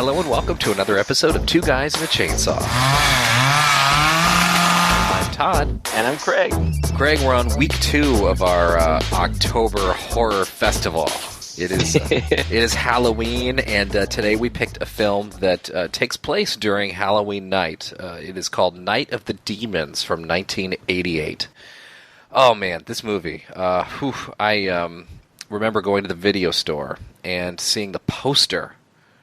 Hello and welcome to another episode of Two Guys and a Chainsaw. I'm Todd. And I'm Craig. Craig, we're on week 2 of our October horror festival. It is Halloween, and today we picked a film that takes place during Halloween night. It is called Night of the Demons from 1988. Oh man, this movie. I remember going to the video store and seeing the poster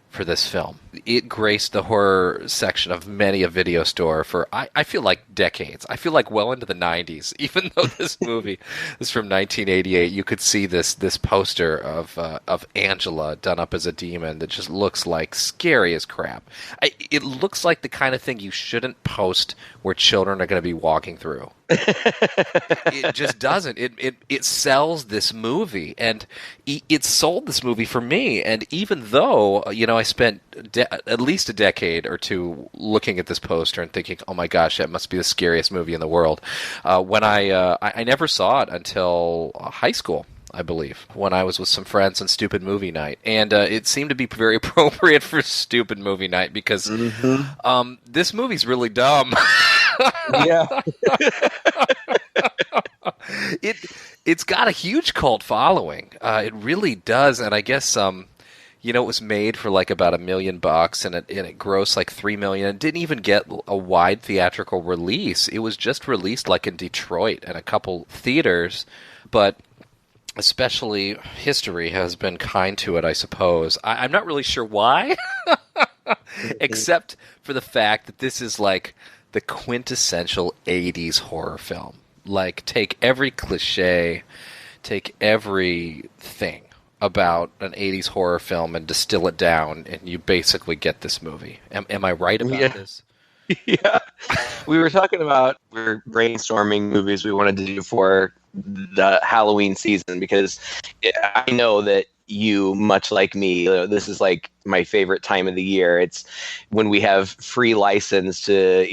for this film. It graced the horror section of many a video store for, I feel like, decades. I feel like well into the 90s. Even though this movie is from 1988, you could see this poster of Angela done up as a demon that just looks like scary as crap. It looks like the kind of thing you shouldn't post where children are going to be walking through. It just doesn't. It sells this movie, and it sold this movie for me. And even though, I spent at least a decade or two looking at this poster and thinking, oh my gosh, that must be the scariest movie in the world, when I never saw it until high school, I believe, when I was with some friends on Stupid Movie Night. And it seemed to be very appropriate for Stupid Movie Night because this movie's really dumb. Yeah. It's got a huge cult following. It really does, and I guess it was made for like about $1 million, and it grossed like $3 million. It didn't even get a wide theatrical release. It was just released like in Detroit and a couple theaters, but especially history has been kind to it, I suppose. I'm not really sure why, except for the fact that this is like the quintessential 80s horror film. Like, take every cliche, take everything about an 80s horror film and distill it down, and you basically get this movie. Am I right about this? Yeah. We were brainstorming movies we wanted to do for the Halloween season because I know that you, much like me, this is like my favorite time of the year. It's when we have free license to,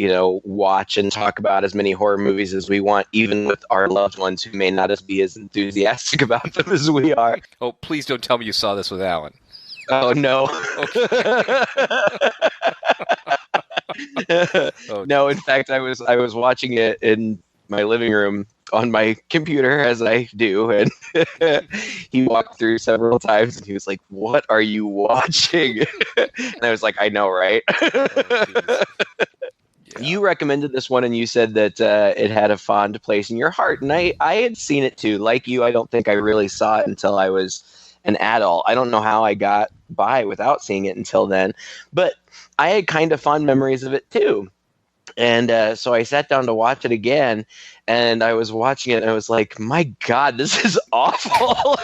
watch and talk about as many horror movies as we want, even with our loved ones who may not be as enthusiastic about them as we are. Oh, please don't tell me you saw this with Alan. Oh, no. No, in fact, I was watching it in my living room on my computer, as I do, and he walked through several times and he was like, "What are you watching?" And I was like, "I know, right?" You recommended this one, and you said that it had a fond place in your heart, and I had seen it too. Like you, I don't think I really saw it until I was an adult. I don't know how I got by without seeing it until then, but I had kind of fond memories of it too. And so I sat down to watch it again, and I was watching it, and I was like, "My God, this is awful."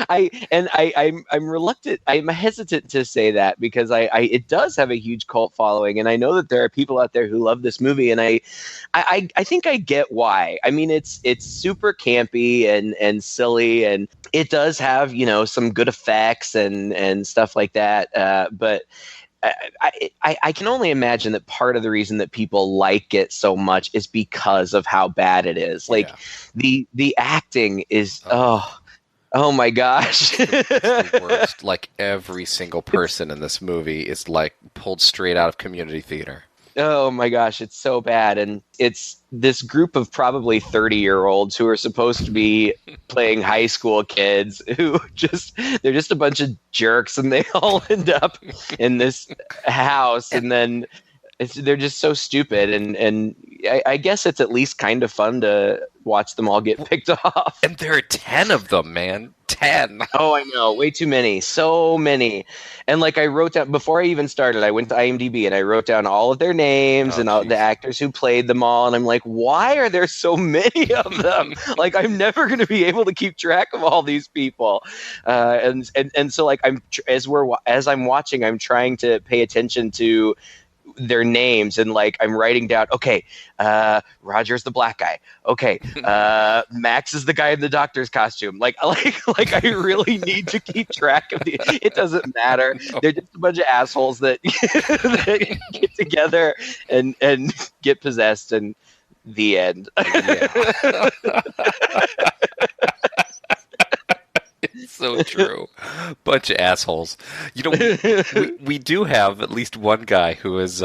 I'm reluctant. I'm hesitant to say that because it does have a huge cult following, and I know that there are people out there who love this movie, and I think I get why. I mean, it's super campy and silly, and it does have some good effects and stuff like that, but I can only imagine that part of the reason that people like it so much is because of how bad it is. Like the acting is oh my gosh. It's the worst. Like every single person in this movie is like pulled straight out of community theater. Oh my gosh, it's so bad. And it's this group of probably 30-year-olds who are supposed to be playing high school kids who they're just a bunch of jerks, and they all end up in this house, and then they're just so stupid, and I guess it's at least kind of fun to watch them all get picked off. And there are 10 of them, man. 10. Oh, I know. Way too many. So many. And like I wrote down, before I even started, I went to IMDb and I wrote down all of their names and all the actors who played them all. And I'm like, why are there so many of them? Like, I'm never going to be able to keep track of all these people. And so like as I'm watching, I'm trying to pay attention to their names, and like I'm writing down, okay, Roger's the black guy, okay, Max is the guy in the doctor's costume, like I really need to keep track of it doesn't matter, they're just a bunch of assholes that, that get together and get possessed, and the end. So so true. Bunch of assholes. You know, we do have at least one guy who's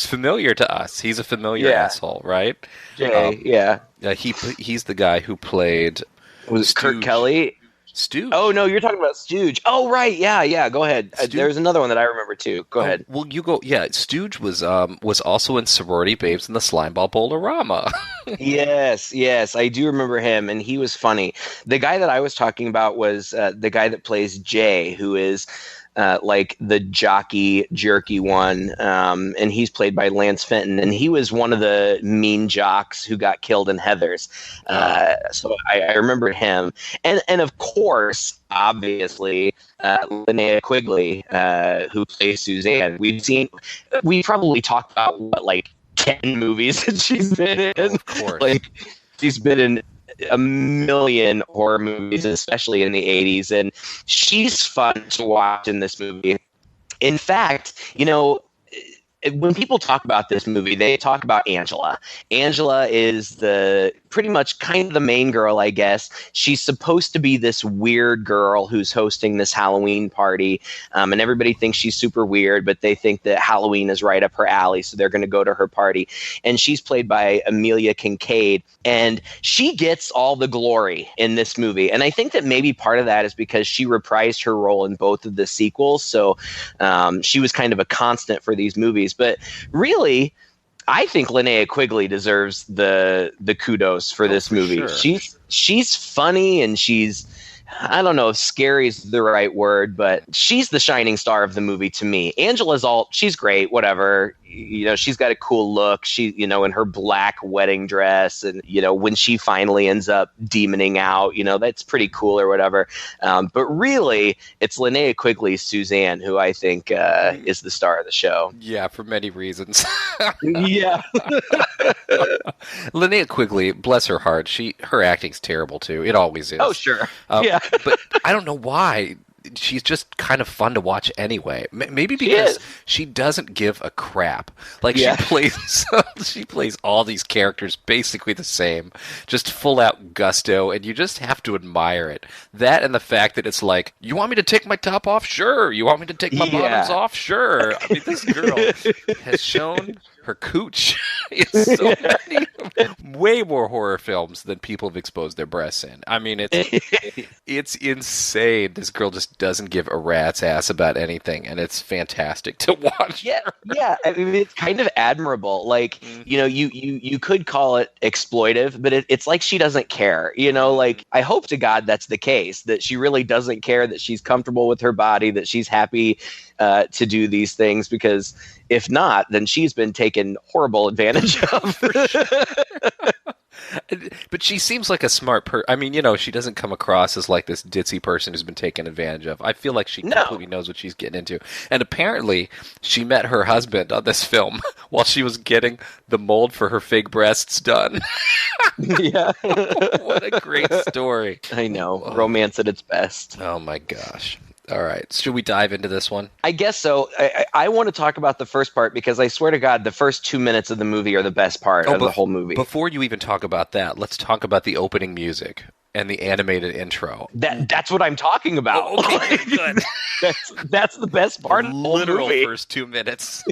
familiar to us. He's a familiar asshole, right? Jay, yeah. He's the guy who played. Was it Kurt Kelly? Stooge. Oh, no, you're talking about Stooge. Oh, right. Yeah. Go ahead. There's another one that I remember, too. Go ahead. Well, you go. Yeah, Stooge was also in Sorority Babes in the Slimeball Bowl-orama. Yes. I do remember him, and he was funny. The guy that I was talking about was the guy that plays Jay, who is like the jockey, jerky one, and he's played by Lance Fenton, and he was one of the mean jocks who got killed in Heathers. So I remember him, and of course, obviously, Linnea Quigley, who plays Suzanne. We probably talked about like 10 movies that she's been in. Of course, like she's been in a million horror movies, especially in the 80s, and she's fun to watch in this movie. In fact, you know, when people talk about this movie, they talk about Angela. Angela is pretty much kind of the main girl, I guess. She's supposed to be this weird girl who's hosting this Halloween party, and everybody thinks she's super weird, but they think that Halloween is right up her alley, so they're going to go to her party. And she's played by Amelia Kinkade, and she gets all the glory in this movie. And I think that maybe part of that is because she reprised her role in both of the sequels, so she was kind of a constant for these movies. But really, I think Linnea Quigley deserves the kudos for this movie. Sure. She's funny, and she's, I don't know if scary is the right word, but she's the shining star of the movie to me. Angela's she's great, whatever. You know, she's got a cool look. She, you know, in her black wedding dress, and, you know, when she finally ends up demoning out, you know, that's pretty cool or whatever. But really, it's Linnea Quigley's Suzanne who I think is the star of the show. Yeah, for many reasons. Yeah. Linnea Quigley, bless her heart, her acting's terrible too. It always is. Oh, sure. Yeah. But I don't know why. She's just kind of fun to watch anyway. Maybe because she doesn't give a crap. Like, she plays all these characters basically the same, just full out gusto, and you just have to admire it. That and the fact that it's like, you want me to take my top off? Sure. You want me to take my bottoms off? Sure. I mean, this girl has shown her cooch in so many, way more horror films than people have exposed their breasts in. I mean, it's insane. This girl just doesn't give a rat's ass about anything, and it's fantastic to watch. Yeah. I mean, it's kind of admirable. Like, you know, you could call it exploitive, but it's like she doesn't care. You know, like, I hope to God that's the case, that she really doesn't care, that she's comfortable with her body, that she's happy to do these things, because if not, then she's been taken horrible advantage of. But she seems like a smart person. I mean, you know, she doesn't come across as like this ditzy person who's been taken advantage of. I feel like she completely knows what she's getting into. And apparently, she met her husband on this film while she was getting the mold for her fake breasts done. Yeah. What a great story. I know. Romance at its best. Oh, my gosh. All right. Should we dive into this one? I guess so. I want to talk about the first part because I swear to God, the first 2 minutes of the movie are the best part of the whole movie. Before you even talk about that, let's talk about the opening music and the animated intro. That's what I'm talking about. Oh, okay, good. That's the best part of the whole literal movie. First 2 minutes.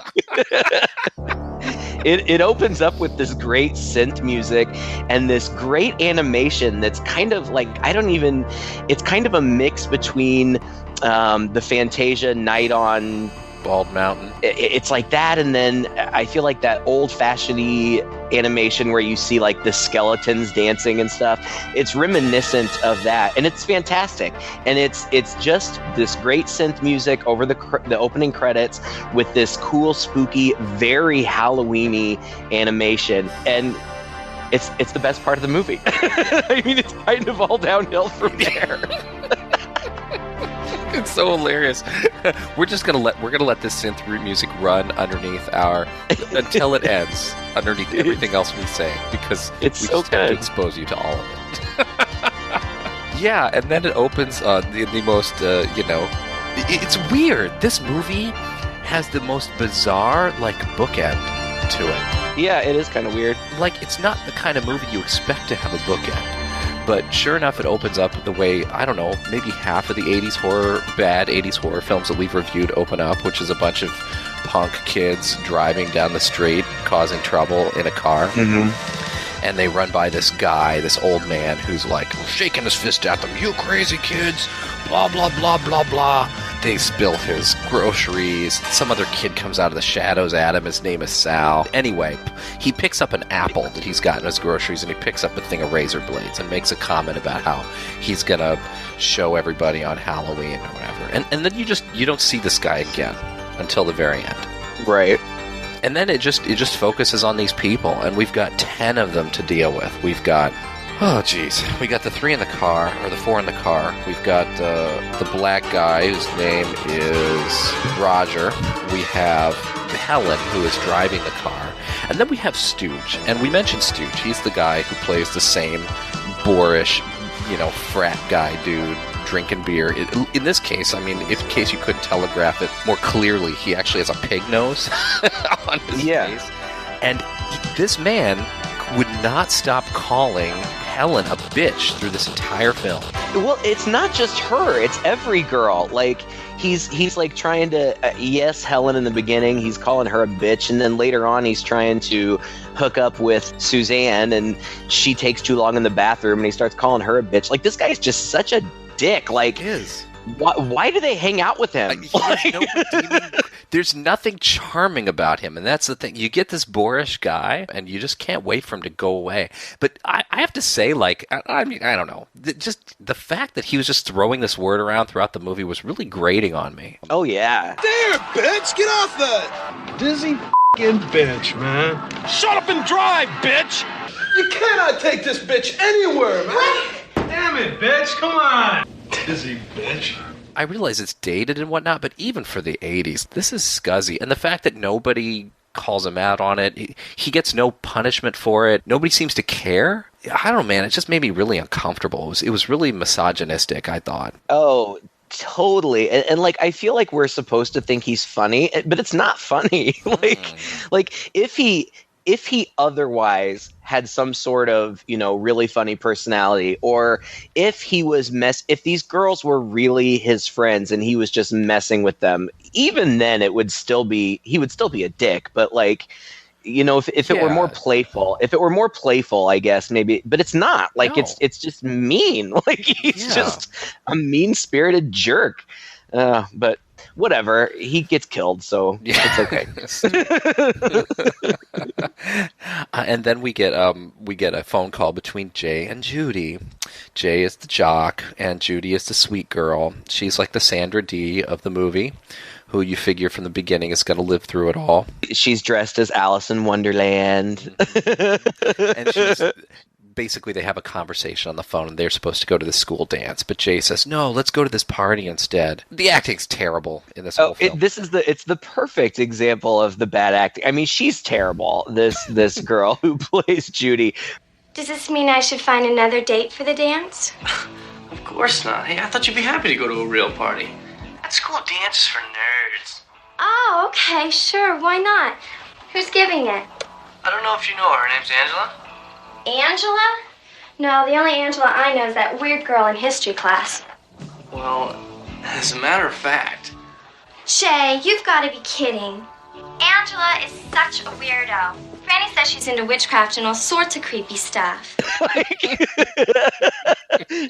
It opens up with this great synth music and this great animation that's kind of like, it's kind of a mix between the Fantasia Night on Bald Mountain. It's like that, and then I feel like that old-fashioned-y animation where you see like the skeletons dancing and stuff. It's reminiscent of that, and it's fantastic. And it's just this great synth music over the opening credits with this cool, spooky, very Halloween-y animation, and it's the best part of the movie. I mean, it's kind of all downhill from there. It's so hilarious. We're gonna let this synth root music run underneath until it ends, underneath everything else we say, because we just have to expose you to all of it. Yeah, and then it opens the most, it's weird. This movie has the most bizarre, like, bookend to it. Yeah, it is kind of weird. Like, it's not the kind of movie you expect to have a bookend. But sure enough, it opens up the way, I don't know, maybe half of the bad 80s horror films that we've reviewed open up, which is a bunch of punk kids driving down the street, causing trouble in a car. Mm-hmm. And they run by this guy, this old man, who's like shaking his fist at them. You crazy kids, blah, blah, blah, blah, blah. They spill his groceries. Some other kid comes out of the shadows at him. His name is Sal. Anyway, he picks up an apple that he's got in his groceries, and he picks up a thing of razor blades and makes a comment about how he's going to show everybody on Halloween or whatever. And then you don't see this guy again until the very end. Right. And then it just focuses on these people, and we've got 10 of them to deal with. We've got... Oh, geez. We got the 4 in the car. We've got the black guy, whose name is Roger. We have Helen, who is driving the car. And then we have Stooge. And we mentioned Stooge. He's the guy who plays the same boorish, frat guy dude, drinking beer. In this case, in case you couldn't telegraph it more clearly, he actually has a pig nose on his face. And this man would not stop calling Helen a bitch through this entire film. Well, it's not just her, it's every girl. Like, he's like trying to yes, Helen in the beginning, he's calling her a bitch, and then later on he's trying to hook up with Suzanne, and she takes too long in the bathroom, and he starts calling her a bitch. Like, this guy's just such a dick. Like, he is. Why do they hang out with him? There's nothing charming about him, and that's the thing. You get this boorish guy, and you just can't wait for him to go away. But I have to say, I don't know. Just the fact that he was just throwing this word around throughout the movie was really grating on me. Oh, yeah. There, bitch! Get off that! Dizzy f***ing bitch, man. Shut up and drive, bitch! You cannot take this bitch anywhere, man! What? Damn it, bitch, come on! Dizzy bitch. I realize it's dated and whatnot, but even for the 80s, this is scuzzy. And the fact that nobody calls him out on it, he gets no punishment for it, nobody seems to care. I don't know, man, it just made me really uncomfortable. It was really misogynistic, I thought. Oh, totally. And I feel like we're supposed to think he's funny, but it's not funny. Like if he otherwise had some sort of, really funny personality, or if he was if these girls were really his friends and he was just messing with them, even then he would still be a dick. But if it were more playful, I guess maybe, but it's not. No. It's just mean. He's just a mean-spirited jerk. But whatever, he gets killed, so it's okay. And then we get a phone call between Jay and Judy. Jay is the jock, and Judy is the sweet girl. She's like the Sandra Dee of the movie, who you figure from the beginning is going to live through it all. She's dressed as Alice in Wonderland. And she's... Basically, they have a conversation on the phone, and they're supposed to go to the school dance. But Jay says, "No, let's go to this party instead." The acting's terrible in this whole film. It's the perfect example of the bad acting. I mean, she's terrible. This girl who plays Judy. Does this mean I should find another date for the dance? Of course not. Hey, I thought you'd be happy to go to a real party. That school dance is for nerds. Oh, okay, sure. Why not? Who's giving it? I don't know if you know her. Her name's Angela. Angela? No, the only Angela I know is that weird girl in history class. Well, as a matter of fact... Shay, you've got to be kidding. Angela is such a weirdo. Franny says she's into witchcraft and all sorts of creepy stuff.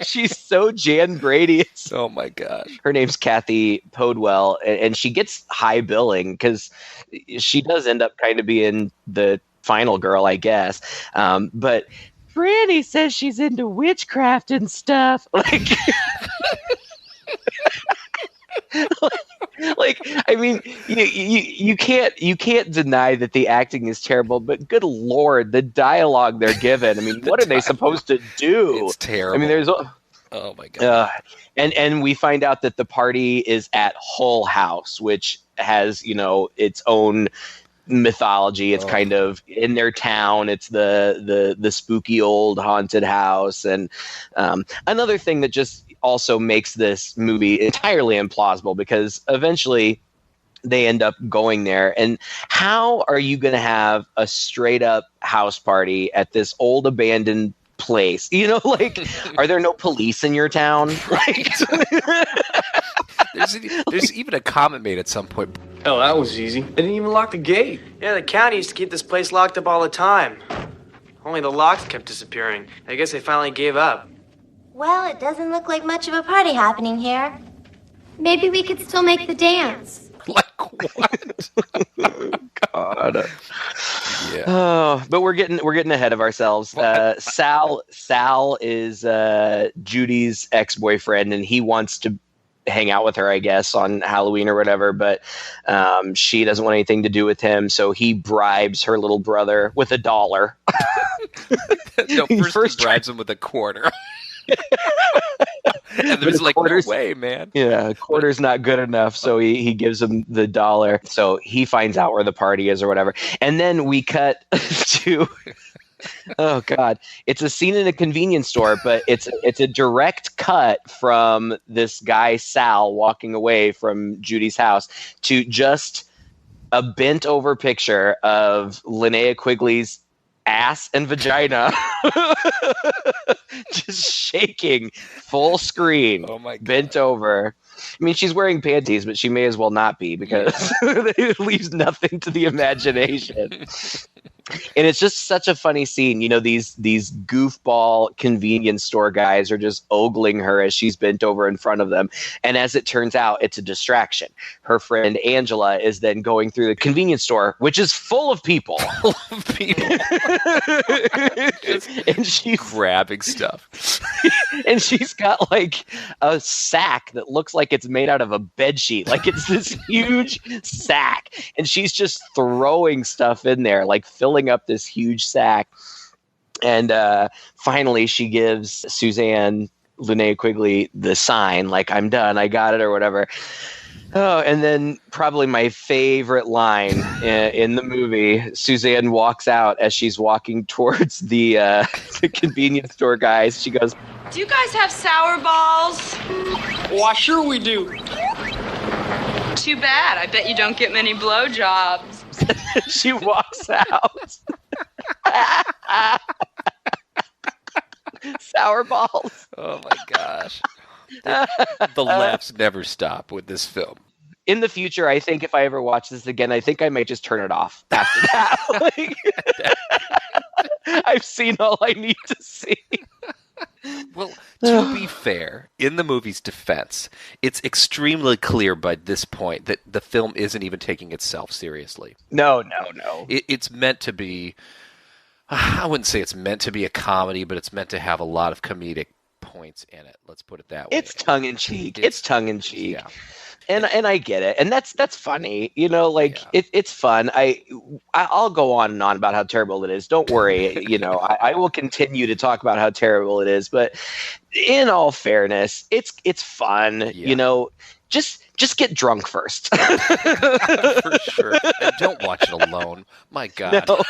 She's so Jan Brady. Oh my gosh. Her name's Kathy Podwell, and she gets high billing because she does end up kind of being the final girl, I guess. But Franny says she's into witchcraft and stuff. I mean, you can't deny that the acting is terrible, but good Lord, the dialogue they're given. I mean, what are they supposed to do? It's terrible. I mean, there's oh my god. And we find out that the party is at Hull House, which has, its own mythology. It's kind of in their town. It's the spooky old haunted house. And another thing that just also makes this movie entirely implausible, because eventually they end up going there. And how are you going to have a straight up house party at this old abandoned place? You know, like, are there no police in your town? Like, there's even a comment made at some point. Oh, that was easy. They didn't even lock the gate. Yeah, the county used to keep this place locked up all the time. Only the locks kept disappearing. I guess they finally gave up. Well, it doesn't look like much of a party happening here. Maybe we could still make the dance. Like what? God. Yeah. Oh, but we're getting ahead of ourselves. Sal is Judy's ex-boyfriend, and he wants to hang out with her, I guess, on Halloween or whatever, but she doesn't want anything to do with him, so he bribes her little brother with $1. No, first he bribes him with $0.25. And there's like, no way, man. Yeah, a quarter's not good enough, so he gives him the $1. So he finds out where the party is or whatever. And then we cut to... Oh God! It's a scene in a convenience store, but it's a direct cut from this guy Sal walking away from Judy's house to just a bent over picture of Linnea Quigley's ass and vagina, just shaking full screen. Oh my God. Bent over. I mean, she's wearing panties, but she may as well not be because it leaves nothing to the imagination. And it's just such a funny scene. You know, these goofball convenience store guys are just ogling her as she's bent over in front of them. And as it turns out, it's a distraction. Her friend Angela is then going through the convenience store, which is full of people. And she's grabbing stuff. And she's got like a sack that looks like it's made out of a bed sheet. Like it's this huge sack. And she's just throwing stuff in there, like filling up this huge sack. And finally she gives Suzanne, Linnea Quigley, the sign, like, I'm done, I got it, or whatever. Oh, and then probably my favorite line in the movie, Suzanne walks out as she's walking towards the convenience store guys. She goes, "Do you guys have sour balls?" Why, sure we do. Too bad. I bet you don't get many blowjobs. She walks out. Sour balls. Oh my gosh. The laughs never stop with this film. In the future, I think if I ever watch this again, I think I might just turn it off after that. I've seen all I need to see. Well, to be fair, in the movie's defense, it's extremely clear by this point that the film isn't even taking itself seriously. No. It's meant to be, I wouldn't say it's meant to be a comedy, but it's meant to have a lot of comedic points in it. Let's put it that way. It's tongue-in-cheek. Yeah. And I get it, and that's funny, you know. Like it's fun. I'll go on and on about how terrible it is. Don't worry, you know. I will continue to talk about how terrible it is. But in all fairness, it's fun. Yeah. You know, just get drunk first. For sure. And don't watch it alone. My God. No.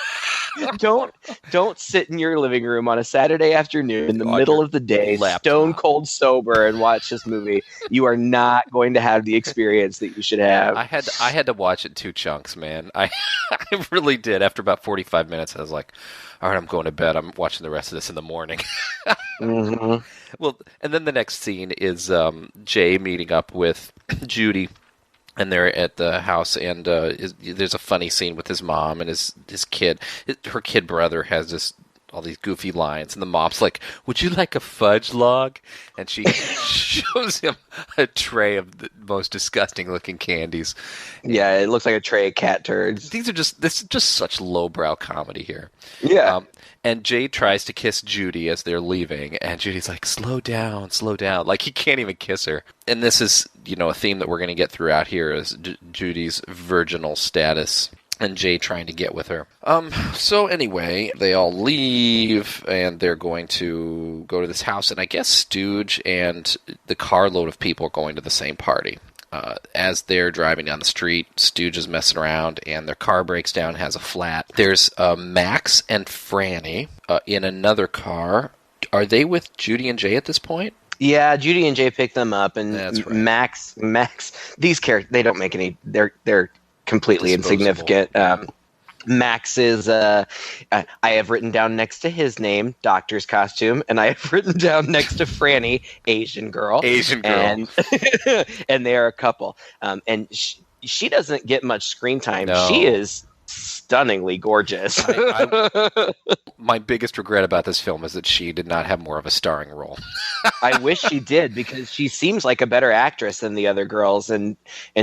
Don't sit in your living room on a Saturday afternoon in the middle of the day, stone cold sober, and watch this movie. You are not going to have the experience that you should have. I had to watch it in 2 chunks, man. I really did. After about 45 minutes, I was like, all right, I'm going to bed. I'm watching the rest of this in the morning. Mm-hmm. Well, and then the next scene is Jay meeting up with Judy, and they're at the house, and there's a funny scene with his mom and his kid. Her kid brother has all these goofy lines, and the mom's like, "Would you like a fudge log?" And she shows him a tray of the most disgusting-looking candies. Yeah, it looks like a tray of cat turds. This is just such lowbrow comedy here. Yeah. And Jay tries to kiss Judy as they're leaving, and Judy's like, slow down. Like, he can't even kiss her. And this is, you know, a theme that we're going to get throughout here is Judy's virginal status and Jay trying to get with her. So anyway, they all leave, and they're going to go to this house, and I guess Stooge and the carload of people are going to the same party. As they're driving down the street, Stooge is messing around, and their car breaks down, has a flat. There's Max and Franny in another car. Are they with Judy and Jay at this point? Yeah, Judy and Jay pick them up, and That's right. Max. These characters, they don't make any. They're completely insignificant. Max is, I have written down next to his name, doctor's costume, and I have written down next to Franny, Asian girl. Asian girl. And they are a couple. And she doesn't get much screen time. No. She is stunningly gorgeous. My biggest regret about this film is that she did not have more of a starring role. I wish she did, because she seems like a better actress than the other girls, and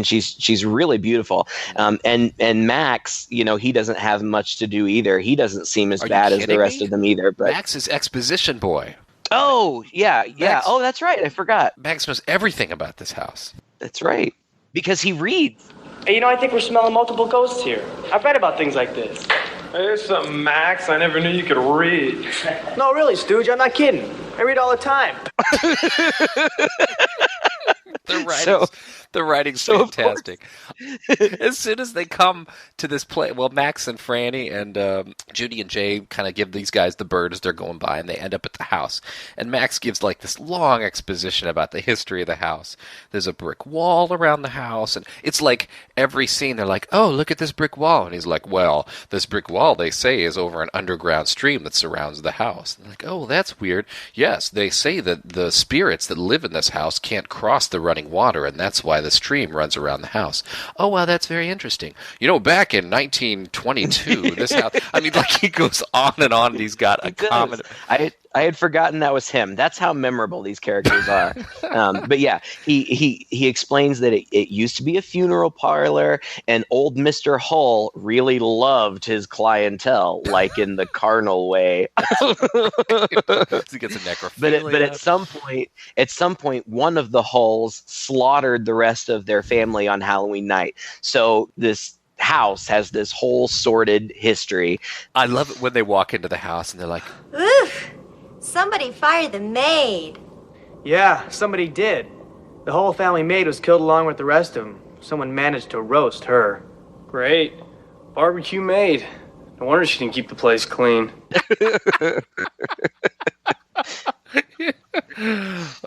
she's really beautiful. And Max, he doesn't have much to do either. He doesn't seem as bad as the rest of them either. But Max is exposition boy. Oh yeah. Max, oh, that's right. I forgot. Max knows everything about this house. That's right, because he reads. Hey, I think we're smelling multiple ghosts here. I've read about things like this. Hey, there's something, Max. I never knew you could read. No, really, Stooge, I'm not kidding. I read all the time. The writing's fantastic. As soon as they come to this place, well, Max and Franny and Judy and Jay kind of give these guys the bird as they're going by, and they end up at the house. And Max gives like this long exposition about the history of the house. There's a brick wall around the house, and it's like every scene they're like, oh, look at this brick wall. And he's like, well, this brick wall, they say, is over an underground stream that surrounds the house. And they're like, oh, that's weird. Yes, they say that the spirits that live in this house can't cross the running water, and that's why the stream runs around the house. Oh, wow, that's very interesting. Back in 1922, this house... I mean, like, he goes on and on, and he's got a common... I had forgotten that was him. That's how memorable these characters are. But yeah, he explains that it used to be a funeral parlor, and old Mr. Hull really loved his clientele, like in the carnal way. He gets a necrophilia. But at some point, one of the Hulls slaughtered the rest of their family on Halloween night. So this house has this whole sordid history. I love it when they walk into the house and they're like, oof! Somebody fired the maid. Yeah, somebody did. The whole family maid was killed along with the rest of them. Someone managed to roast her. Great. Barbecue maid. No wonder she didn't keep the place clean.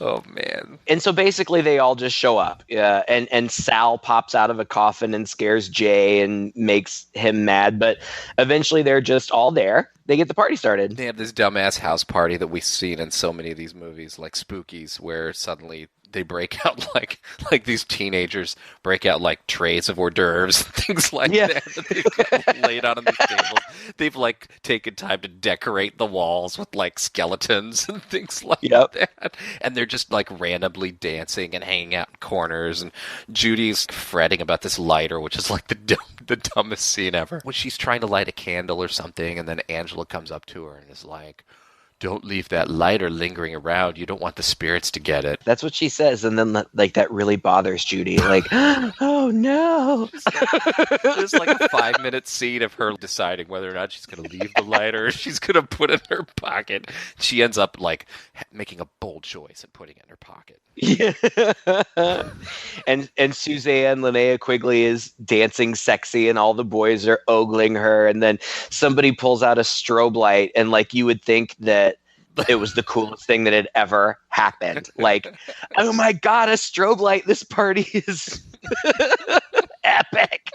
Oh, man. And so basically they all just show up. And Sal pops out of a coffin and scares Jay and makes him mad. But eventually they're just all there. They get the party started. They have this dumbass house party that we've seen in so many of these movies, like Spookies, where suddenly they break out like these teenagers break out like trays of hors d'oeuvres and things like that they've got laid out on these tables. They've like taken time to decorate the walls with like skeletons and things like that. And they're just like randomly dancing and hanging out in corners. And Judy's fretting about this lighter, which is like the dumbest scene ever. When she's trying to light a candle or something, and then Angela comes up to her and is like, don't leave that lighter lingering around. You don't want the spirits to get it. That's what she says, and then like that really bothers Judy. Like, oh no. There's like a 5-minute scene of her deciding whether or not she's going to leave the lighter or she's going to put it in her pocket. She ends up like making a bold choice and putting it in her pocket. Yeah. and Suzanne, Linnea Quigley is dancing sexy, and all the boys are ogling her, and then somebody pulls out a strobe light, and like you would think that it was the coolest thing that had ever happened. Like, oh my god, a strobe light! This party is epic.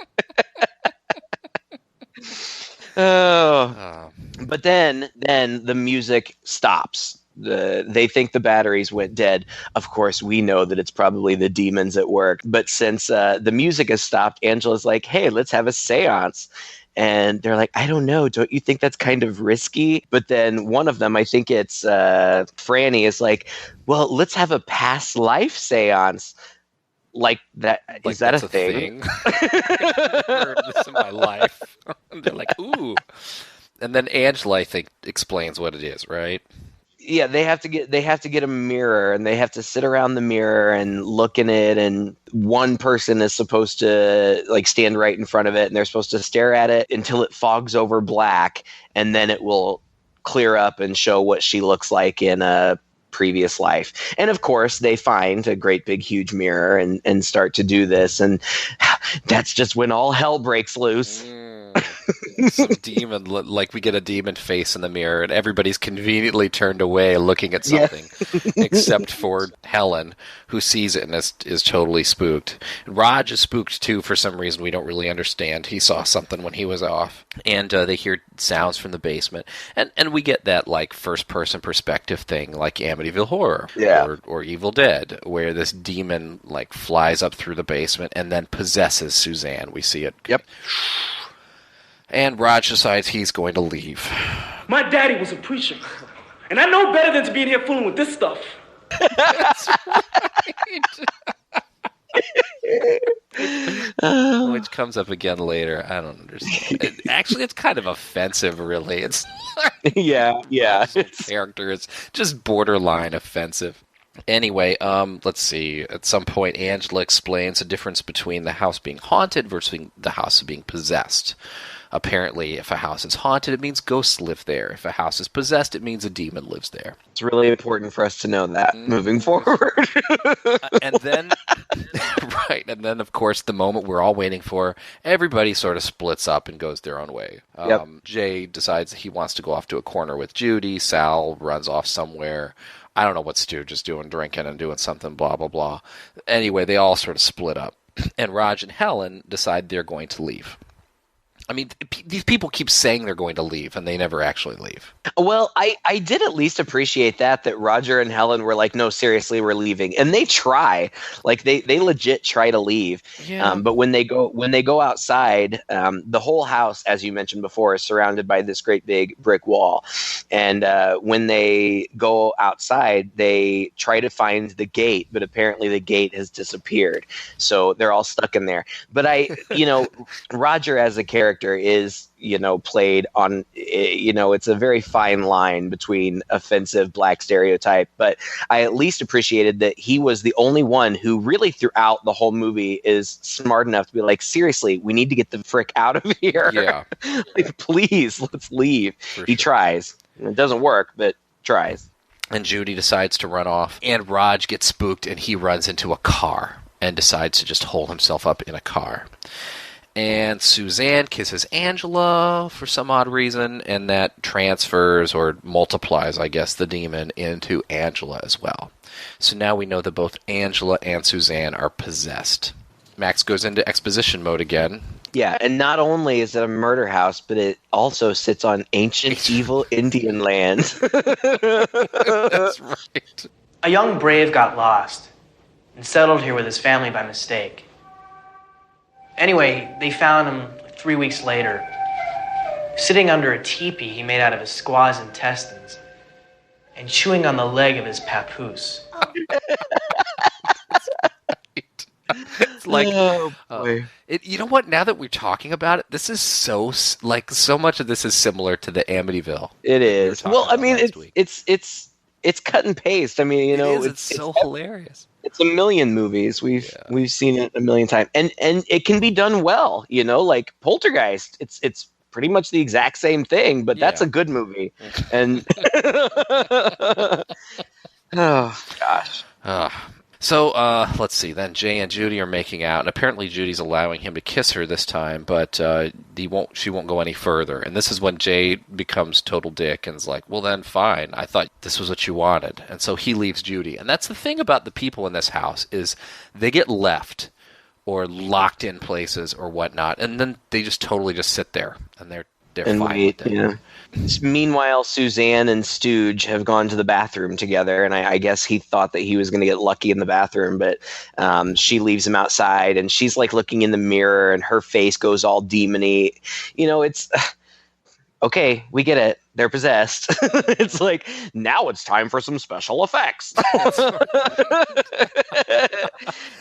But then the music stops. They think the batteries went dead. Of course, we know that it's probably the demons at work. But since the music has stopped, Angela's like, hey, let's have a seance. And they're like, I don't know. Don't you think that's kind of risky? But then one of them, I think it's Franny, is like, well, let's have a past life seance. Like that, like is that a thing? I've heard this in my life. They're like, ooh. And then Angela, I think, explains what it is, right? Yeah, they have to get a mirror, and they have to sit around the mirror and look in it, and one person is supposed to like stand right in front of it, and they're supposed to stare at it until it fogs over black, and then it will clear up and show what she looks like in a previous life. And of course they find a great big huge mirror and start to do this, and that's just when all hell breaks loose. some demon, like we get a demon face in the mirror, and everybody's conveniently turned away looking at something, except for Helen, who sees it and is totally spooked. Raj is spooked too for some reason we don't really understand. He saw something when he was off, and they hear sounds from the basement, and we get that like first-person perspective thing, like Amityville Horror or Evil Dead, where this demon like flies up through the basement and then possesses Suzanne. We see it. Yep. And Raj decides he's going to leave. My daddy was a preacher, and I know better than to be in here fooling with this stuff. That's right. Which comes up again later. I don't understand. Actually, it's kind of offensive, really. It's yeah. Character is just borderline offensive. Anyway, let's see. At some point, Angela explains the difference between the house being haunted versus the house being possessed. Apparently, if a house is haunted, it means ghosts live there. If a house is possessed, it means a demon lives there. It's really important for us to know that moving forward. And then, right, and then, of course, the moment we're all waiting for, everybody sort of splits up and goes their own way. Jay decides he wants to go off to a corner with Judy. Sal runs off somewhere. I don't know what Stooge is doing, drinking and doing something, blah, blah, blah. Anyway, they all sort of split up. And Raj and Helen decide they're going to leave. I mean, these people keep saying they're going to leave, and they never actually leave. Well, I did at least appreciate that Roger and Helen were like, no, seriously, we're leaving. And they try. Like, they legit try to leave. Yeah. But when they go outside, the whole house, as you mentioned before, is surrounded by this great big brick wall. And when they go outside, they try to find the gate, but apparently the gate has disappeared. So they're all stuck in there. But Roger as a character is, played on, it's a very fine line between offensive black stereotype, but I at least appreciated that he was the only one who really throughout the whole movie is smart enough to be like, seriously, we need to get the frick out of here. Yeah. Like, please, let's leave. He tries. It doesn't work, but tries. And Judy decides to run off, and Raj gets spooked, and he runs into a car and decides to just hole himself up in a car. And Suzanne kisses Angela for some odd reason, and that transfers or multiplies, I guess, the demon into Angela as well. So now we know that both Angela and Suzanne are possessed. Max goes into exposition mode again. Yeah, and not only is it a murder house, but it also sits on ancient evil Indian land. That's right. A young brave got lost and settled here with his family by mistake. Anyway, they found him 3 weeks later, sitting under a teepee he made out of his squaw's intestines and chewing on the leg of his papoose. It's like, you know what? Now that we're talking about it, this is so much of this is similar to the Amityville. It is. Well, I mean, it's cut and paste. I mean, it's so hilarious. It's a million movies. We've seen it a million times, and it can be done well. Like Poltergeist. It's pretty much the exact same thing, but that's a good movie. And oh gosh. So let's see. Then Jay and Judy are making out, and apparently Judy's allowing him to kiss her this time, but she won't go any further. And this is when Jay becomes total dick and is like, "Well, then fine. I thought this was what you wanted." And so he leaves Judy. And that's the thing about the people in this house is they get left or locked in places or whatnot, and then they just totally just sit there and they're fine with it. Yeah. Meanwhile, Suzanne and Stooge have gone to the bathroom together, and I guess he thought that he was going to get lucky in the bathroom, but she leaves him outside, and she's like looking in the mirror, and her face goes all demony. It's okay. We get it. They're possessed. It's like, now it's time for some special effects.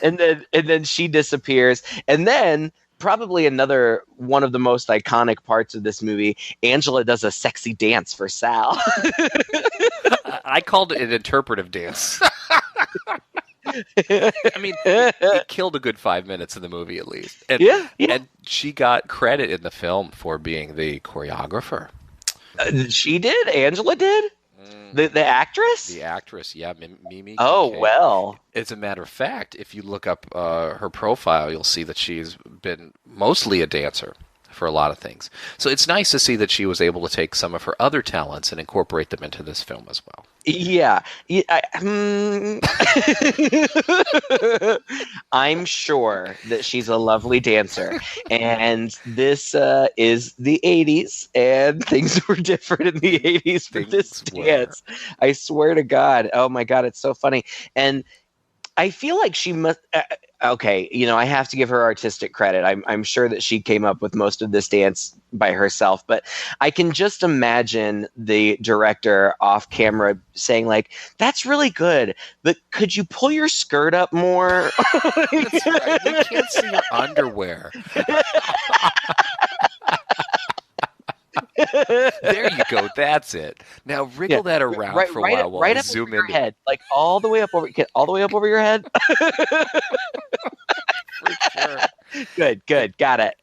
and then she disappears, and then. Probably another one of the most iconic parts of this movie, Angela does a sexy dance for Sal. I called it an interpretive dance. I mean, it killed a good 5 minutes in the movie at least. And, and she got credit in the film for being the choreographer. She did? Angela did? The actress? The actress, yeah, Mimi. Oh, Kinkade. well. As a matter of fact, if you look up her profile, you'll see that she's been mostly a dancer for a lot of things. So it's nice to see that she was able to take some of her other talents and incorporate them into this film as well. Yeah. I'm sure that she's a lovely dancer. And this is the 80s, and things were different in the 80s for this dance. I swear to God. Oh, my God, it's so funny. And I feel like she must... okay, I have to give her artistic credit. I'm sure that she came up with most of this dance by herself, but I can just imagine the director off camera saying, like, "That's really good, but could you pull your skirt up more?" That's right. We can't see your underwear. There you go. That's it. Now wriggle that around for a while while we zoom in. Head, like all the way up over your head. For sure. Good. Got it.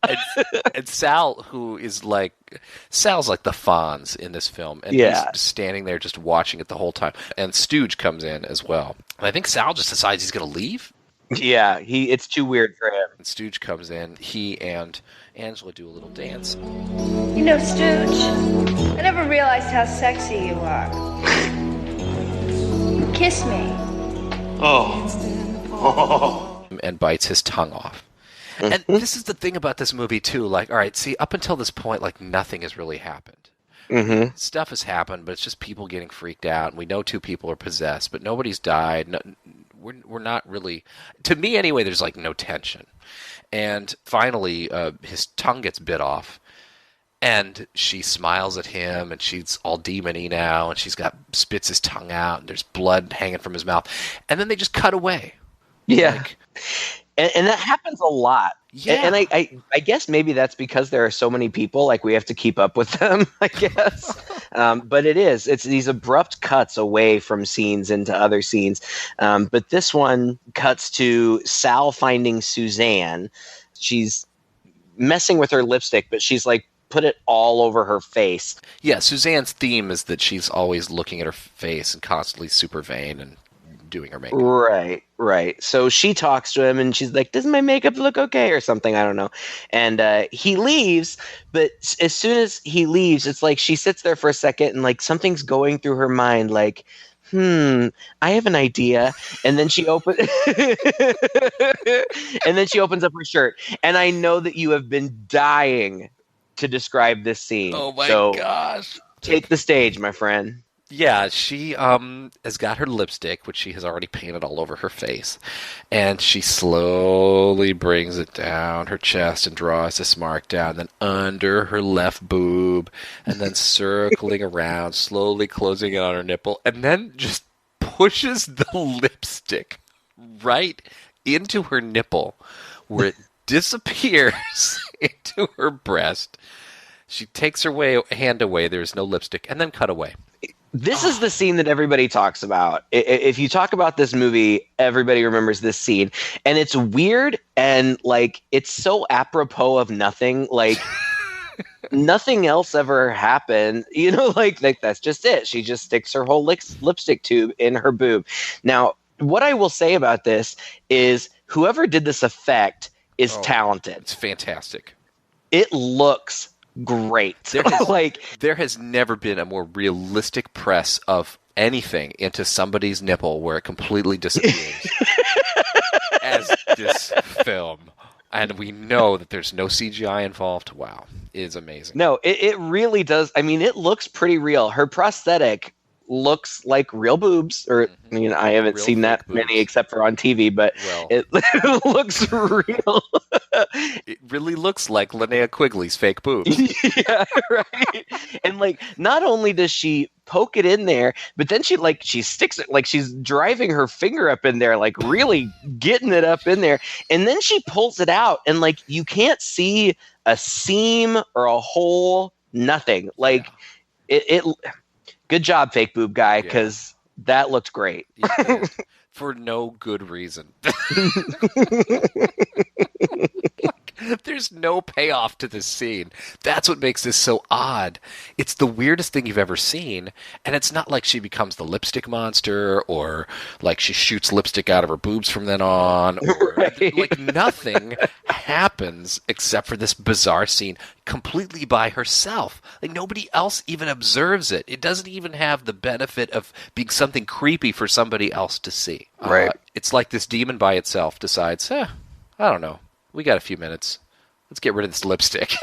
And Sal, Sal's like the Fonz in this film, and he's standing there just watching it the whole time. And Stooge comes in as well. And I think Sal just decides he's going to leave. Yeah, it's too weird for him. And Stooge comes in. He and Angela do a little dance. You know, Stooge, I never realized how sexy you are. Kiss me. Oh. And bites his tongue off. And this is the thing about this movie, too. Like, all right, see, up until this point, like, nothing has really happened. Mm-hmm. Stuff has happened, but it's just people getting freaked out. And we know 2 people are possessed, but nobody's died. No, we're not really... To me, anyway, there's, like, no tension. And finally, his tongue gets bit off. And she smiles at him, and she's all demon-y now, and spits his tongue out, and there's blood hanging from his mouth. And then they just cut away. Yeah. Like, and that happens a lot. Yeah. And I guess maybe that's because there are so many people, like we have to keep up with them, I guess. But it's these abrupt cuts away from scenes into other scenes. But this one cuts to Sal finding Suzanne. She's messing with her lipstick, but she's like put it all over her face. Yeah, Suzanne's theme is that she's always looking at her face and constantly super vain and doing her makeup. Right. So she talks to him and she's like, "Does my makeup look okay?" or something. I don't know. And he leaves, but as soon as he leaves, it's like she sits there for a second and like something's going through her mind, like, I have an idea. And then she opens up her shirt. And I know that you have been dying to describe this scene. Oh my gosh. Take the stage, my friend. Yeah, she has got her lipstick, which she has already painted all over her face, and she slowly brings it down her chest and draws this mark down, then under her left boob, and then circling around, slowly closing it on her nipple, and then just pushes the lipstick right into her nipple, where it disappears into her breast. She takes her hand away, there's no lipstick, and then cut away. This is the scene that everybody talks about. If you talk about this movie, everybody remembers this scene. And it's weird and, like, it's so apropos of nothing. Like, nothing else ever happened. You know, like that's just it. She just sticks her whole lipstick tube in her boob. Now, what I will say about this is whoever did this effect is talented. It's fantastic. It looks great. There has never been a more realistic press of anything into somebody's nipple where it completely disappears as this film. And we know that there's no CGI involved. Wow. It is amazing. No, it really does. I mean, it looks pretty real. Her prosthetic looks like real boobs, or I mean, I haven't seen that many except for on TV, but it looks real. It really looks like Linnea Quigley's fake boobs. Yeah, right. And like, not only does she poke it in there, but then she sticks it, like she's driving her finger up in there, like really getting it up in there, and then she pulls it out, and like you can't see a seam or a hole, nothing. Like it good job, fake boob guy, because that looked great. Yeah, for no good reason. There's no payoff to this scene. That's what makes this so odd. It's the weirdest thing you've ever seen, and it's not like she becomes the lipstick monster or like she shoots lipstick out of her boobs from then on. Or, right. Like nothing happens except for this bizarre scene completely by herself. Like nobody else even observes it. It doesn't even have the benefit of being something creepy for somebody else to see. Right. It's like this demon by itself decides, I don't know. We got a few minutes. Let's get rid of this lipstick.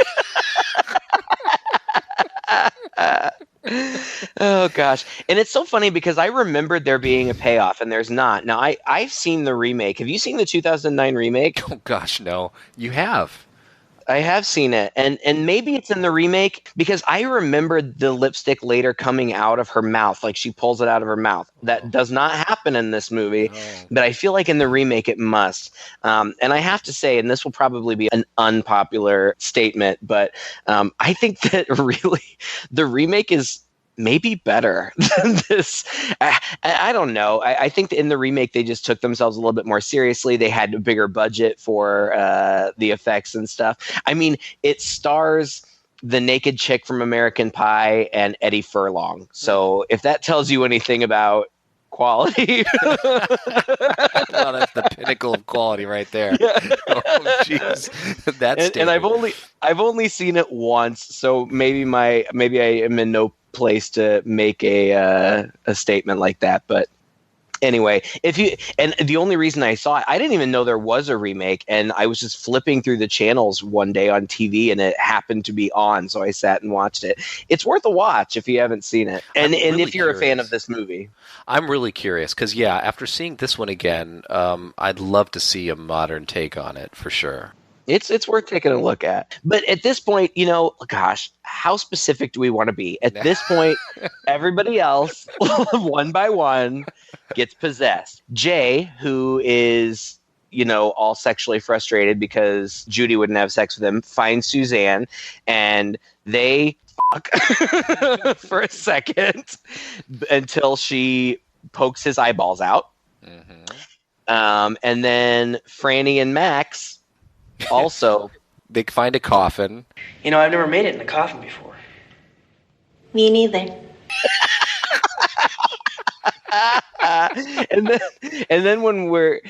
Oh, gosh. And it's so funny because I remembered there being a payoff, and there's not. Now, I've seen the remake. Have you seen the 2009 remake? Oh, gosh, no. You have. I have seen it, and maybe it's in the remake because I remembered the lipstick later coming out of her mouth, like she pulls it out of her mouth. That does not happen in this movie, but I feel like in the remake it must. And I have to say, and this will probably be an unpopular statement, but I think that really the remake is maybe better than this. I don't know. I think that in the remake, they just took themselves a little bit more seriously. They had a bigger budget for the effects and stuff. I mean, it stars the naked chick from American Pie and Eddie Furlong. So if that tells you anything about quality. Well, that's the pinnacle of quality right there. Yeah. Oh, jeez. That's and I've only seen it once, so maybe I am in no place to make a statement like that. But anyway, and the only reason I saw it, I didn't even know there was a remake, and I was just flipping through the channels one day on TV, and it happened to be on, so I sat and watched it. It's worth a watch if you haven't seen it, and really if you're curious. a fan of this movie. I'm really curious because, yeah, after seeing this one again, I'd love to see a modern take on it for sure. It's worth taking a look at. But at this point, gosh, how specific do we want to be? At this point, everybody else, one by one, gets possessed. Jay, who is, all sexually frustrated because Judy wouldn't have sex with him, finds Suzanne, and they fuck for a second until she pokes his eyeballs out. Mm-hmm. And then Franny and Max also, they find a coffin. I've never made it in a coffin before. Me neither. and then when we're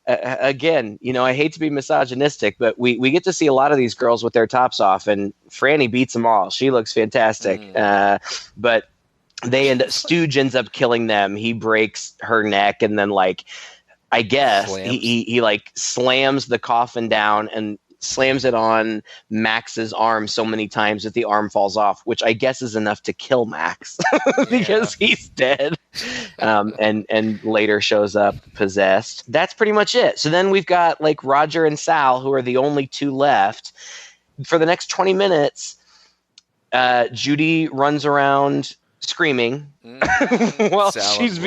again, I hate to be misogynistic, but we get to see a lot of these girls with their tops off, and Franny beats them all. She looks fantastic. But Stooge ends up killing them. He breaks her neck, and then I guess he slams the coffin down and slams it on Max's arm so many times that the arm falls off, which I guess is enough to kill Max because he's dead. And later shows up possessed. That's pretty much it. So then we've got Roger and Sal, who are the only two left. For the next 20 minutes, Judy runs around screaming while she's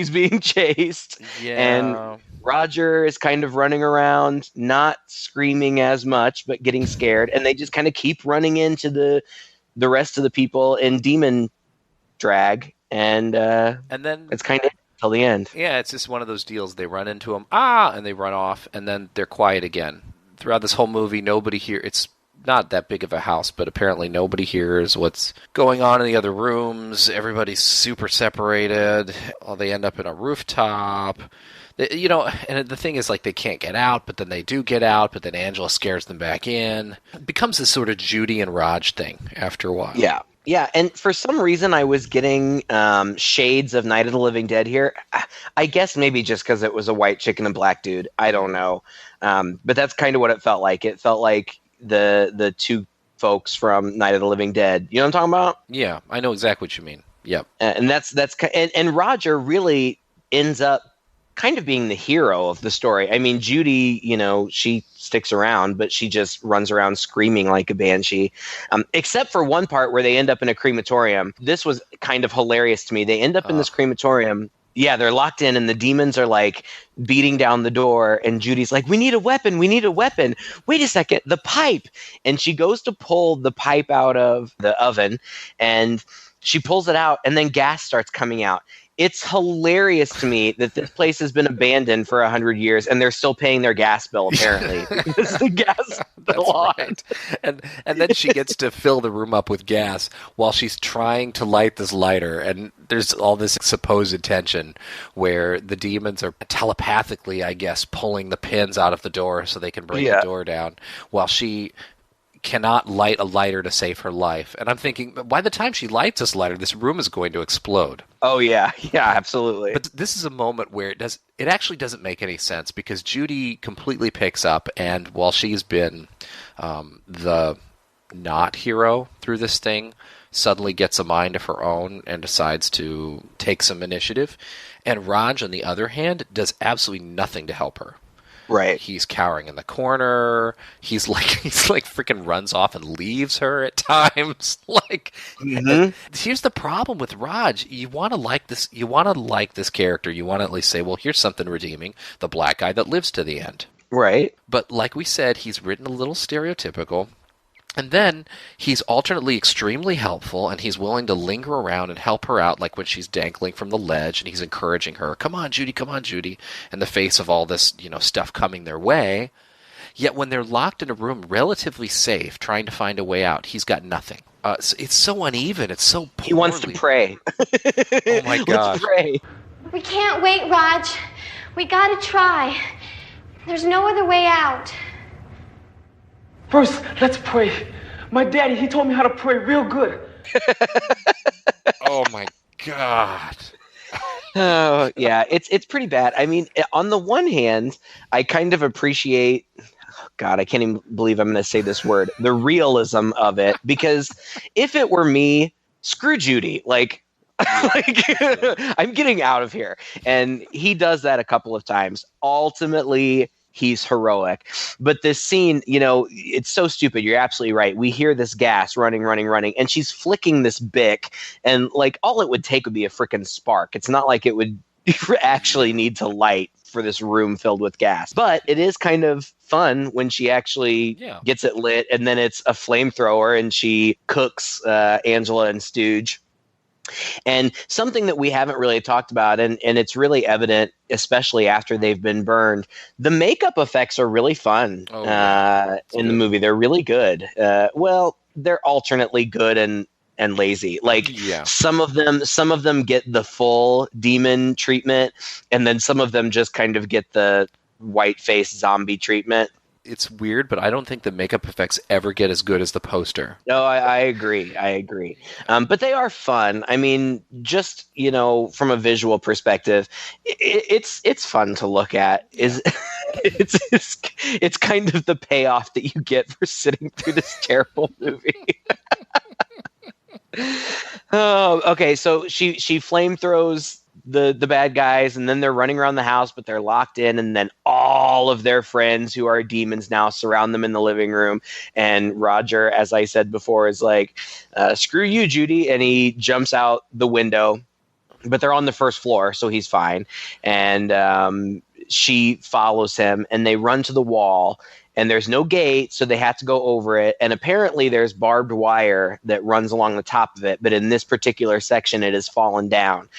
being chased, and Roger is kind of running around, not screaming as much, but getting scared, and they just kind of keep running into the rest of the people in demon drag, and then it's kind of till the end. Yeah, it's just one of those deals. They run into them, and they run off, and then they're quiet again. Throughout this whole movie, nobody here. It's not that big of a house, but apparently nobody hears what's going on in the other rooms. Everybody's super separated. They end up in a rooftop. And the thing is, they can't get out, but then they do get out, but then Angela scares them back in. It becomes this sort of Judy and Raj thing after a while. Yeah. Yeah, and for some reason I was getting shades of Night of the Living Dead here. I guess maybe just because it was a white chick and a black dude. I don't know. But that's kind of what it felt like. It felt like the two folks from Night of the Living Dead. You know what I'm talking about? Yeah, I know exactly what you mean. Yep. And and Roger really ends up kind of being the hero of the story. I mean, Judy, she sticks around, but she just runs around screaming like a banshee. Except for one part where they end up in a crematorium. This was kind of hilarious to me. They end up in this crematorium. Yeah, they're locked in, and the demons are beating down the door, and Judy's like, we need a weapon. Wait a second, the pipe. And she goes to pull the pipe out of the oven, and she pulls it out, and then gas starts coming out. It's hilarious to me that this place has been abandoned for 100 years and they're still paying their gas bill, apparently. Because the gas bill on. Right. And then she gets to fill the room up with gas while she's trying to light this lighter. And there's all this supposed tension where the demons are telepathically, I guess, pulling the pins out of the door so they can bring the door down while she cannot light a lighter to save her life. And I'm thinking, by the time she lights this lighter, this room is going to explode. Oh, yeah. Yeah, absolutely. But this is a moment where it actually doesn't make any sense because Judy completely picks up, and while she's been the not hero through this thing, suddenly gets a mind of her own and decides to take some initiative. And Raj, on the other hand, does absolutely nothing to help her. Right. He's cowering in the corner. He's like freaking runs off and leaves her at times. Here's the problem with Raj. You want to like this character. You want to at least say, well, here's something redeeming. The black guy that lives to the end. Right. But like we said, he's written a little stereotypical. And then he's alternately extremely helpful, and he's willing to linger around and help her out, like when she's dangling from the ledge, and he's encouraging her, come on, Judy, in the face of all this, stuff coming their way. Yet when they're locked in a room relatively safe, trying to find a way out, he's got nothing. It's so uneven. It's so poorly. He wants to pray. Oh, my God. Let's pray. We can't wait, Raj. We gotta try. There's no other way out. First, let's pray. My daddy, he told me how to pray real good. Oh, my God. Oh, yeah, it's pretty bad. I mean, on the one hand, I kind of appreciate, God, I can't even believe I'm going to say this word, the realism of it, because if it were me, screw Judy. I'm getting out of here. And he does that a couple of times. Ultimately, he's heroic. But this scene, it's so stupid. You're absolutely right. We hear this gas running, and she's flicking this bic, and all it would take would be a freaking spark. It's not like it would actually need to light for this room filled with gas. But it is kind of fun when she actually gets it lit, and then it's a flamethrower, and she cooks Angela and Stooge. And something that we haven't really talked about, and it's really evident, especially after they've been burned, the makeup effects are really fun in the movie. They're really good. They're alternately good and lazy. Some of them get the full demon treatment, and then some of them just kind of get the white face zombie treatment. It's weird, but I don't think the makeup effects ever get as good as the poster. No, I agree. But they are fun. I mean, just, from a visual perspective, it's fun to look at. It's kind of the payoff that you get for sitting through this terrible movie. Oh, okay. So she flame throws the bad guys, and then they're running around the house, but they're locked in, and then all of their friends who are demons now surround them in the living room. And Roger, as I said before, is like, screw you, Judy, and he jumps out the window, but they're on the first floor, so he's fine. And she follows him, and they run to the wall, and there's no gate, so they have to go over it. And apparently there's barbed wire that runs along the top of it, but in this particular section, it has fallen down.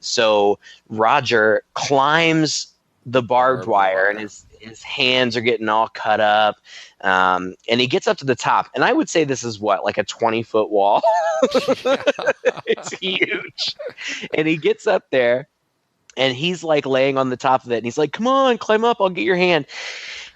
So Roger climbs the barbed wire, and his hands are getting all cut up. And he gets up to the top. And I would say this is like a 20-foot wall. It's huge. And he gets up there, and he's laying on the top of it. And he's like, come on, climb up. I'll get your hand.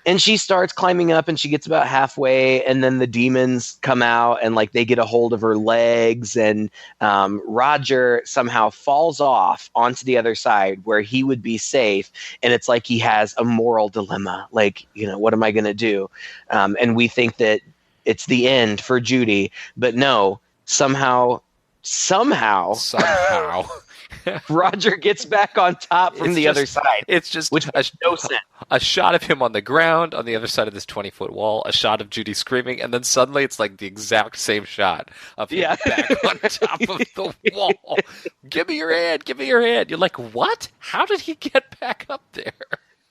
And she starts climbing up, and she gets about halfway, and then the demons come out, and they get a hold of her legs, and Roger somehow falls off onto the other side where he would be safe. And it's like he has a moral dilemma. What am I going to do? And we think that it's the end for Judy, but no, somehow Roger gets back on top from the other side. It's just which makes no sense. A shot of him on the ground on the other side of this 20-foot wall, a shot of Judy screaming, and then suddenly it's the exact same shot of him back on top of the wall. Give me your hand. You're like, what? How did he get back up there?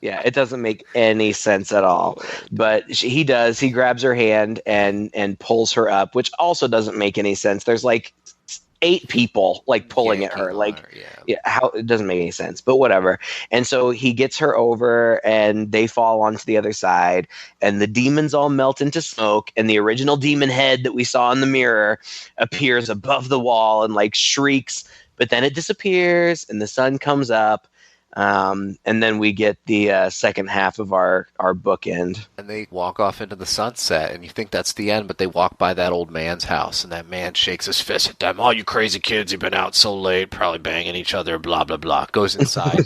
Yeah, it doesn't make any sense at all. But he does. He grabs her hand and pulls her up, which also doesn't make any sense. There's 8 people like pulling at her. Like, how it doesn't make any sense, but whatever. And so he gets her over and they fall onto the other side and the demons all melt into smoke. And the original demon head that we saw in the mirror appears above the wall and like shrieks, but then it disappears and the sun comes up. And then we get the second half of our bookend. And they walk off into the sunset, and you think that's the end, but they walk by that old man's house, and that man shakes his fist at them. All you crazy kids, you've been out so late, probably banging each other, blah, blah, blah. Goes inside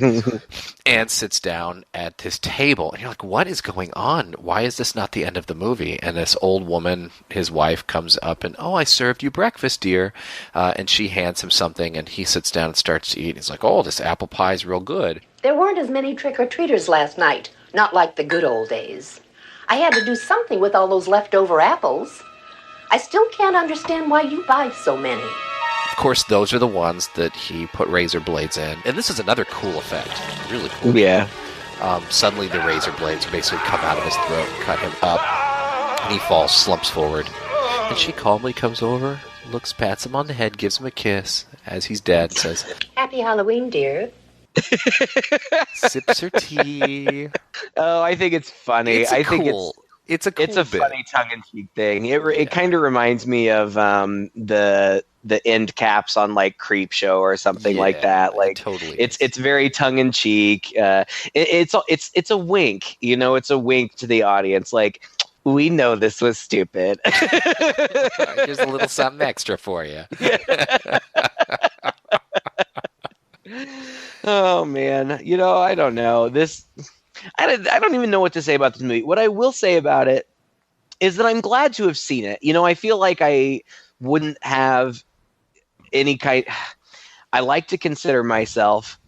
and sits down at this table. And you're like, what is going on? Why is this not the end of the movie? And this old woman, his wife, comes up and, I served you breakfast, dear. And she hands him something, and he sits down and starts to eat. He's like, this apple pie is real good. There weren't as many trick-or-treaters last night, not like the good old days. I had to do something with all those leftover apples. I still can't understand why you buy so many. Of course, those are the ones that he put razor blades in. And this is another cool effect. Really cool. Yeah. Suddenly the razor blades basically come out of his throat and cut him up. And he falls, slumps forward. And she calmly comes over, pats him on the head, gives him a kiss as he's dead, and says, Happy Halloween, dear. Sips her tea. I think it's funny. It's a cool it's a bit. funny tongue-in-cheek thing. It kind of reminds me of the end caps on like Creep Show or something like that. Like totally, it's very tongue-in-cheek. It's a wink. It's a wink to the audience. Like, we know this was stupid. Here's a little something extra for you. Oh man, I don't know this. I don't even know what to say about this movie. What I will say about it is that I'm glad to have seen it. I feel like I wouldn't have any kind. I like to consider myself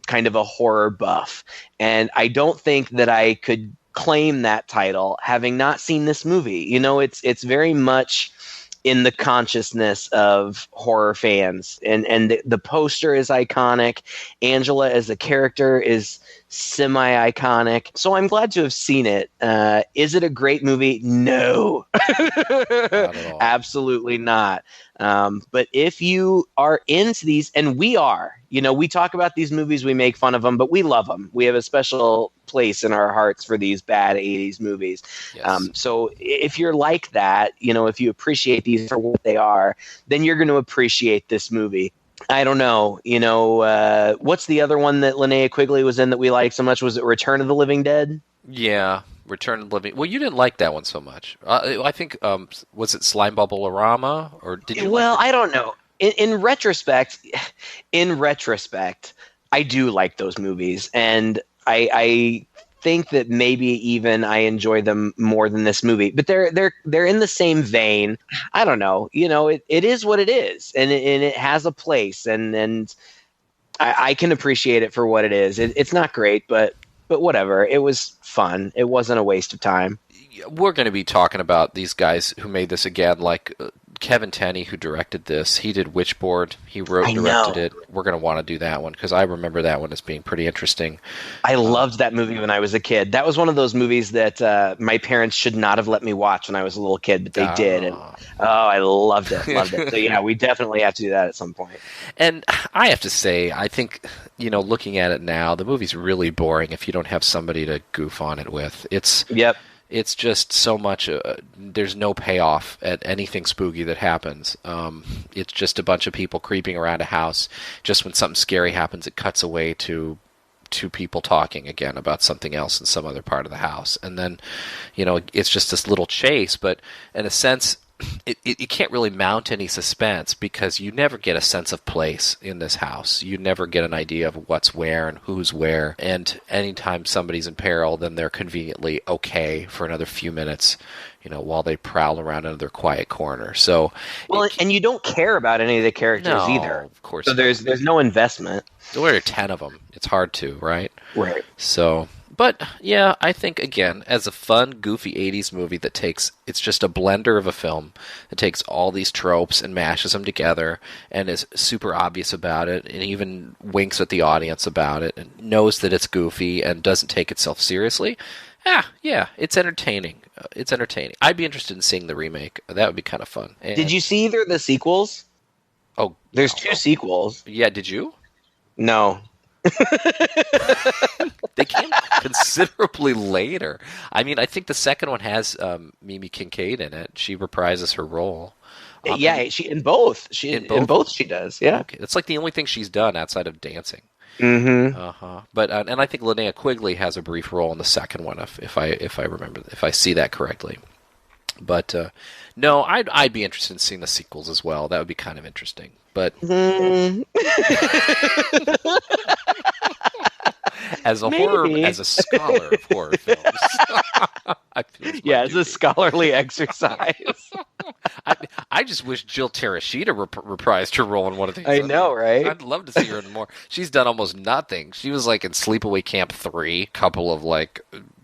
kind of a horror buff, and I don't think that I could claim that title having not seen this movie. It's very much in the consciousness of horror fans, and the poster is iconic. Angela as a character is semi-iconic, so I'm glad to have seen it. Is it a great movie? No. Not at all. Absolutely not. But if you are into these, and we are, we talk about these movies, we make fun of them, but we love them. We have a special place in our hearts for these bad 80s movies. Yes. So if you're like that, if you appreciate these for what they are, then you're going to appreciate this movie. I don't know. What's the other one that Linnea Quigley was in that we liked so much? Was it Return of the Living Dead? Yeah, Return of the Living. Well, you didn't like that one so much. I think was it Slime Bubble-orama, or did you? Well, I don't know. In retrospect, I do like those movies, and I think that maybe even I enjoy them more than this movie. But they're in the same vein. I don't know. It is what it is, and it has a place, and I can appreciate it for what it is. It's not great, but whatever. It was fun. It wasn't a waste of time. We're going to be talking about these guys who made this again, like Kevin Tenney, who directed this. He did Witchboard. He directed it. We're going to want to do that one because I remember that one as being pretty interesting. I loved that movie when I was a kid. That was one of those movies that my parents should not have let me watch when I was a little kid, but they did. And, I loved it. So yeah, we definitely have to do that at some point. And I have to say, I think, looking at it now, the movie's really boring if you don't have somebody to goof on it with. It's just so much. There's no payoff at anything spooky that happens. It's just a bunch of people creeping around a house. Just when something scary happens, it cuts away to two people talking again about something else in some other part of the house. And then, it's just this little chase. But in a sense, you can't really mount any suspense because you never get a sense of place in this house. You never get an idea of what's where and who's where. And anytime somebody's in peril, then they're conveniently okay for another few minutes, while they prowl around in their quiet corner. So, and you don't care about any of the characters either. Of course. So there's no investment. There are 10 of them. It's hard to, right? Right. So, but yeah, I think again, as a fun, goofy 80s movie it's just a blender of a film that takes all these tropes and mashes them together and is super obvious about it and even winks at the audience about it and knows that it's goofy and doesn't take itself seriously. Yeah, it's entertaining. I'd be interested in seeing the remake. That would be kind of fun. And did you see either of the sequels? Oh, there's 2 sequels. Yeah, did you? No. They came considerably later. I mean, I think the second one has Mimi Kinkade in it. She reprises her role. Yeah, she in both. In both she does. Yeah, okay. That's like the only thing she's done outside of dancing. Mm-hmm. But and I think Linnea Quigley has a brief role in the second one, if I remember, if I see that correctly. But no, I'd be interested in seeing the sequels as well. That would be kind of interesting. But as a scholar of horror films, it's a scholarly exercise. I just wish Jill Terashita reprised her role in one of these. I know, right? I'd love to see her in more. She's done almost nothing. She was like in Sleepaway Camp 3, couple of like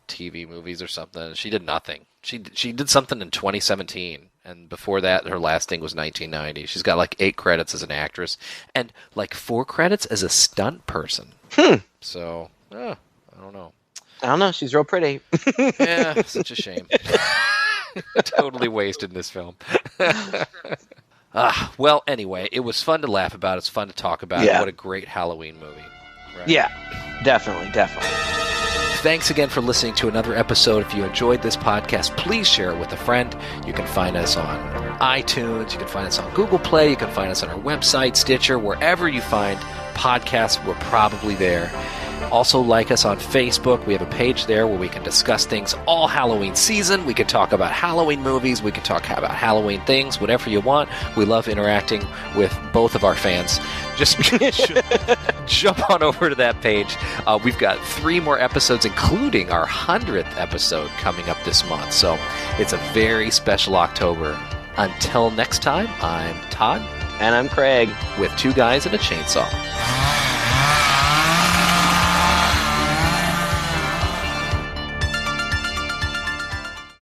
TV movies or something. She did nothing. She did something in 2017, and before that, her last thing was 1990. She's got like 8 credits as an actress and like 4 credits as a stunt person. So, I don't know. I don't know. She's real pretty. Yeah, such a shame. Totally wasted in this film. Well, anyway, it was fun to laugh about. It's fun to talk about. Yeah. What a great Halloween movie. Right? Yeah, definitely. Thanks again for listening to another episode. If you enjoyed this podcast, please share it with a friend. You can find us on iTunes. You can find us on Google Play. You can find us on our website, Stitcher. Wherever you find podcasts, we're probably there. Also, like us on Facebook. We have a page there where we can discuss things all Halloween season. We can talk about Halloween movies. We can talk about Halloween things, whatever you want. We love interacting with both of our fans. Just jump on over to that page. We've got 3 more episodes, including our 100th episode coming up this month. So it's a very special October. Until next time, I'm Todd. And I'm Craig. With 2 guys and a chainsaw.